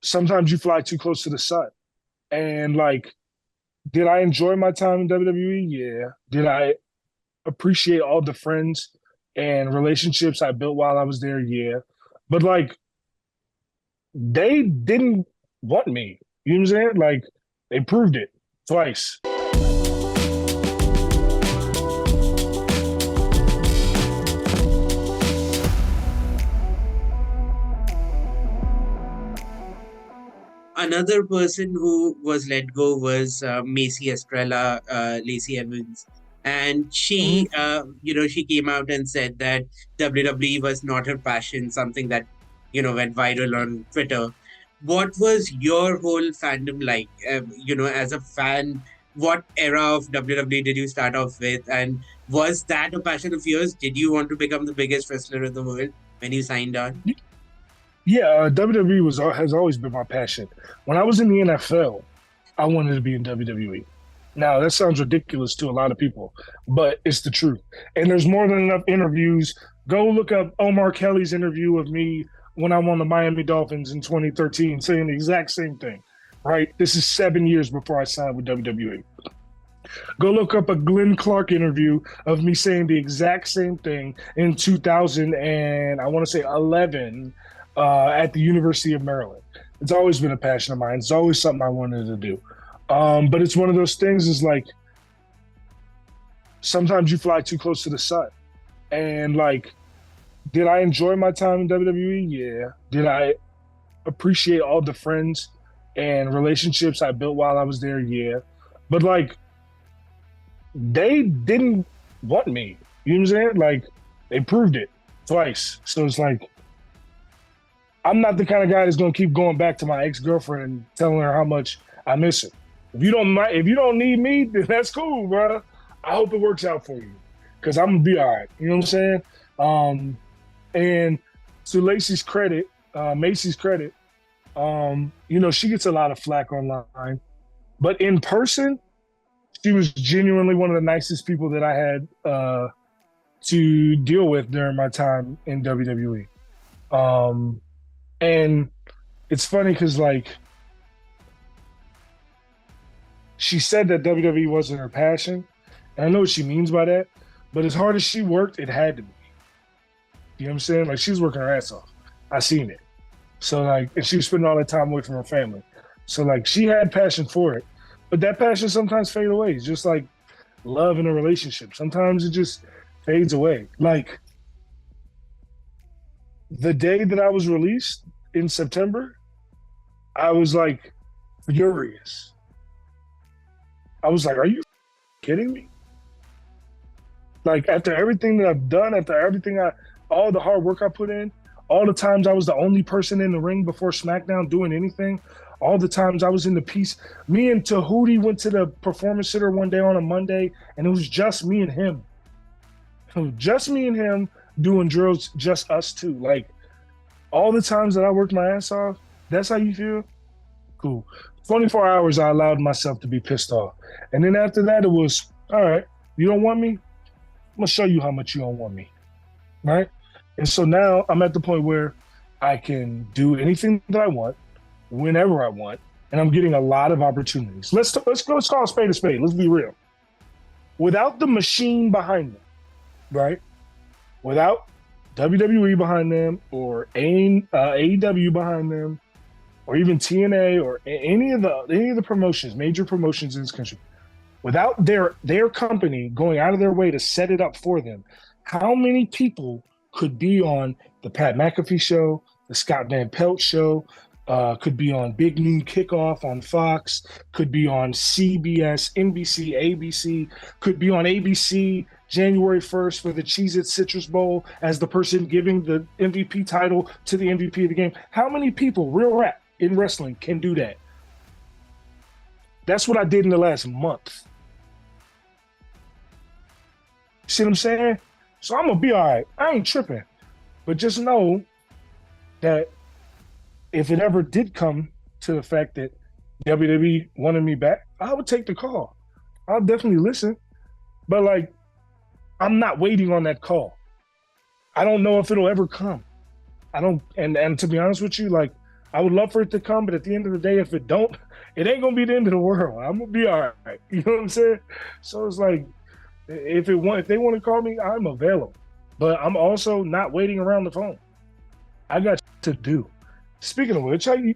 sometimes you fly too close to the sun. And like, did I enjoy my time in WWE? Yeah. Did I appreciate all the friends and relationships I built while I was there? Yeah. But like, they didn't want me. You know what I'm saying? Like, they proved it twice. Another person who was let go was Macey Estrella, Lacey Evans. And Mhm. she came out and said that WWE was not her passion, something that, went viral on Twitter. What was your whole fandom like? As a fan, what era of WWE did you start off with? And was that a passion of yours? Did you want to become the biggest wrestler in the world when you signed on? Yeah, WWE has always been my passion. When I was in the NFL, I wanted to be in WWE. Now that sounds ridiculous to a lot of people, but it's the truth. And there's more than enough interviews. Go look up Omar Kelly's interview of me when I'm on the Miami Dolphins in 2013, saying the exact same thing. Right? This is 7 years before I signed with WWE. Go look up a Glenn Clark interview of me saying the exact same thing in 2000 and I want to say 11 at the University of Maryland. It's always been a passion of mine. It's always something I wanted to do. But it's one of those things is like sometimes you fly too close to the sun. And like, did I enjoy my time in WWE? Yeah. Did I appreciate all the friends and relationships I built while I was there? Yeah. But like, they didn't want me. You know what I'm saying? Like, they proved it twice. So it's like, I'm not the kind of guy that's gonna keep going back to my ex-girlfriend and telling her how much I miss her. If you don't need me, then that's cool, bro. I hope it works out for you, cause I'm gonna be all right. You know what I'm saying? And to Macy's credit, she gets a lot of flack online, but in person, she was genuinely one of the nicest people that I had to deal with during my time in WWE. And it's funny because like she said that WWE wasn't her passion. And I know what she means by that, but as hard as she worked, it had to be. You know what I'm saying? Like she was working her ass off. I seen it. So like, and she was spending all that time away from her family. So like she had passion for it. But that passion sometimes fades away. It's just like love in a relationship. Sometimes it just fades away. Like the day that I was released in September, I was like furious. I was like, are you kidding me? Like after everything that I've done, all the hard work I put in, all the times I was the only person in the ring before SmackDown doing anything, all the times I was in the piece. Me and Tahuti went to the Performance Center one day on a Monday, and it was just me and him. It was just me and him doing drills, just us two. Like all the times that I worked my ass off, that's how you feel? Cool. 24 hours, I allowed myself to be pissed off. And then after that, it was, all right, you don't want me? I'm going to show you how much you don't want me. Right? And so now I'm at the point where I can do anything that I want, whenever I want, and I'm getting a lot of opportunities. Let's call a spade a spade. Let's be real. Without the machine behind them, right? Without WWE behind them or AEW behind them, or even TNA or any of the promotions, major promotions in this country, without their company going out of their way to set it up for them, how many people could be on the Pat McAfee show, the Scott Van Pelt show, could be on Big Noon Kickoff on Fox, could be on CBS, NBC, ABC, could be on ABC January 1st for the Cheez-It Citrus Bowl as the person giving the MVP title to the MVP of the game. How many people, real rap, in wrestling can do that? That's what I did in the last month. See what I'm saying? So I'm going to be all right. I ain't tripping. But just know that if it ever did come to the fact that WWE wanted me back, I would take the call. I'll definitely listen. But like, I'm not waiting on that call. I don't know if it'll ever come. I don't, and to be honest with you, like, I would love for it to come, but at the end of the day, if it don't, it ain't gonna be the end of the world. I'm gonna be all right. You know what I'm saying? So it's like, if they want to call me, I'm available. But I'm also not waiting around the phone. I got to do. Speaking of which, you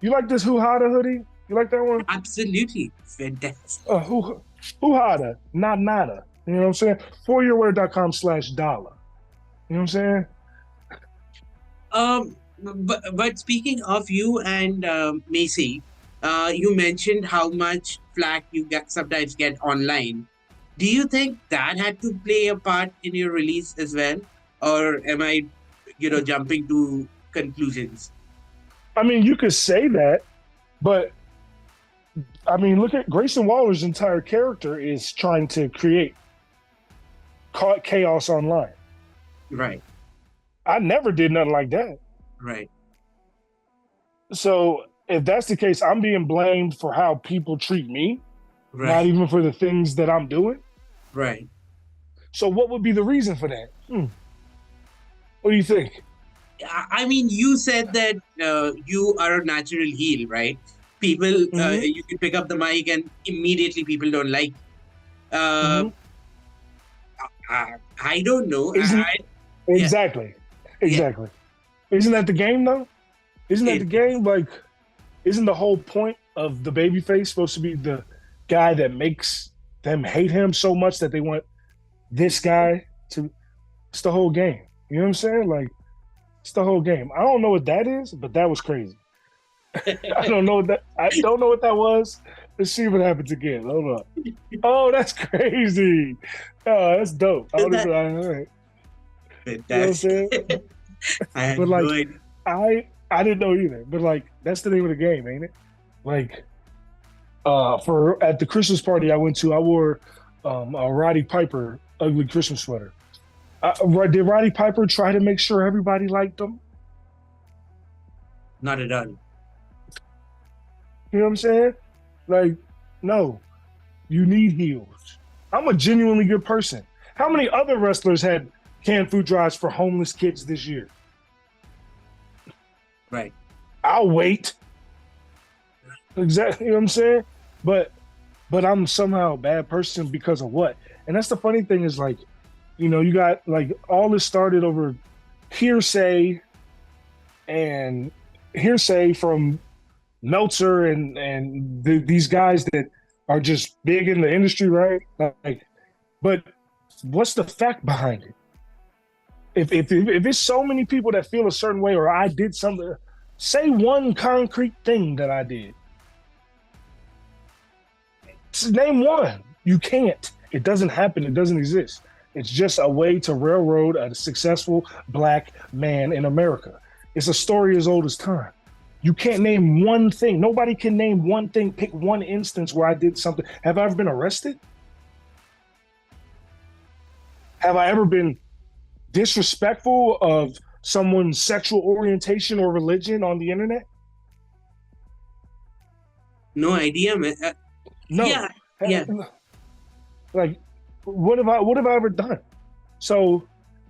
like this Who Hada hoodie? You like that one? Absolutely. Fantastic. Who Hada, not nada. You know what I'm saying? foryourwear.com/dollar. You know what I'm saying? But speaking of you and Macey, you mentioned how much flack you sometimes get online. Do you think that had to play a part in your release as well, or am I, jumping to conclusions? I mean, you could say that, but I mean, look at Grayson Waller's entire character is trying to create chaos online. Right. I never did nothing like that. Right. So if that's the case, I'm being blamed for how people treat me, Right. not even for the things that I'm doing. Right. So what would be the reason for that? What do you think? I mean, you said that you are a natural heel, right? People, you can pick up the mic and immediately people don't like. I don't know. Exactly. Yeah. Isn't that the game though? Isn't that the game? Like, isn't the whole point of the babyface supposed to be the guy that makes them hate him so much that they want this guy to? It's the whole game. You know what I'm saying? Like, it's the whole game. I don't know what that is, but that was crazy. I don't know what that was. Let's see what happens again. Hold up. Oh, that's crazy. Oh, that's dope. All right. You know what I'm saying? I had but like, no idea. I didn't know either. But like, that's the name of the game, ain't it? Like, at the Christmas party I went to, I wore a Roddy Piper ugly Christmas sweater. Did Roddy Piper try to make sure everybody liked him? Not at all. You know what I'm saying? Like, no, you need heels. I'm a genuinely good person. How many other wrestlers had canned food drives for homeless kids this year? Right. I'll wait. Exactly. You know what I'm saying? But I'm somehow a bad person because of what? And that's the funny thing is, like, you know, you got like all this started over hearsay from Meltzer and these guys that are just big in the industry, right? Like, but what's the fact behind it? If it's so many people that feel a certain way, or I did something, say one concrete thing that I did. Name one. You can't. It doesn't happen. It doesn't exist. It's just a way to railroad a successful Black man in America. It's a story as old as time. You can't name one thing. Nobody can name one thing, pick one instance where I did something. Have I ever been arrested? Have I ever been disrespectful of someone's sexual orientation or religion on the internet? No idea, man. No. Yeah. Like, what have I ever done? So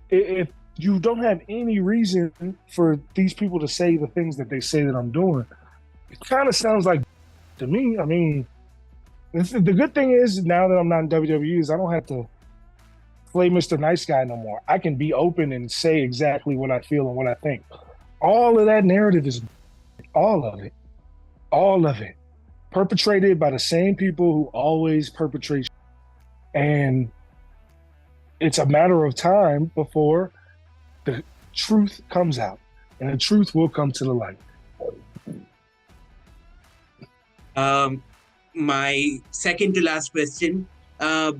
if you don't have any reason for these people to say the things that they say that I'm doing, it kind of sounds like to me. I mean, the good thing is now that I'm not in WWE is I don't have to play Mr. Nice Guy no more. I can be open and say exactly what I feel and what I think. All of that narrative is all of it perpetrated by the same people who always perpetrate. And it's a matter of time before the truth comes out, and the truth will come to the light. My second to last question,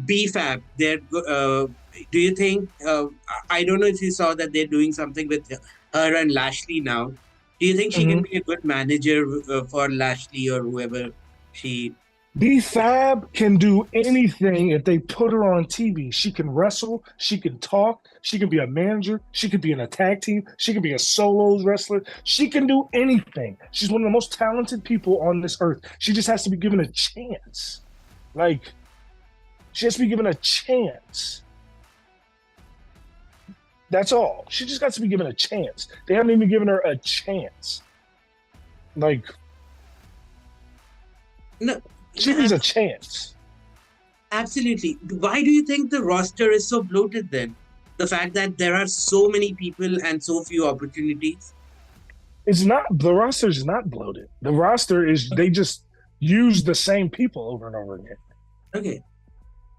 B-Fab, do you think, I don't know if you saw that they're doing something with her and Lashley now. Do you think she can be a good manager for Lashley or whoever she... B-Fab can do anything if they put her on TV. She can wrestle, she can talk, she can be a manager, she can be in a tag team, she can be a solo wrestler. She can do anything. She's one of the most talented people on this earth. She just has to be given a chance. Like, she has to be given a chance. That's all. She just got to be given a chance. They haven't even given her a chance. Like, No, she needs a chance. absolutely. Why do you think the roster is so bloated then? The fact that there are so many people and so few opportunities? It's not, the roster is not bloated. The roster is, they just use the same people over and over again. Okay.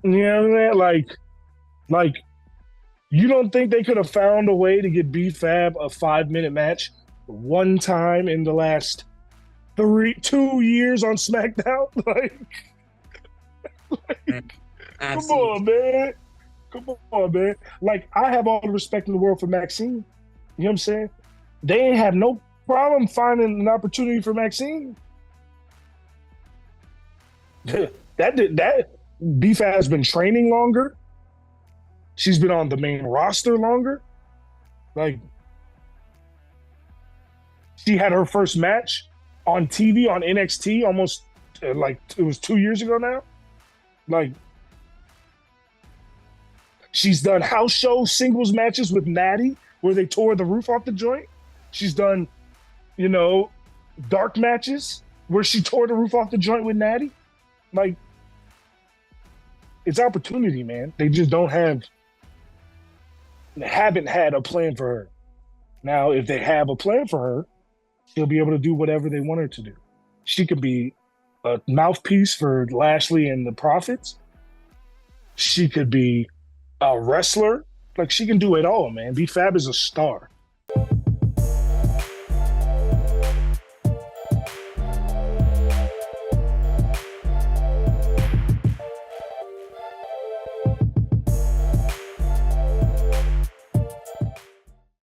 You know what I mean? Like, you don't think they could have found a way to get B-Fab a 5-minute match one time in the last 2 years on SmackDown? Come on, man. Come on, man. Like, I have all the respect in the world for Maxine. You know what I'm saying? They ain't have no problem finding an opportunity for Maxine. that B-Fab has been training longer. She's been on the main roster longer. Like, she had her first match on TV on NXT almost like it was 2 years ago now. Like, she's done house show singles matches with Natty where they tore the roof off the joint. She's done, dark matches where she tore the roof off the joint with Natty. Like, it's opportunity, man. They just haven't had a plan for her. Now, if they have a plan for her, she'll be able to do whatever they want her to do. She could be a mouthpiece for Lashley and the Profits. She could be a wrestler. Like, she can do it all, man. B-Fab is a star.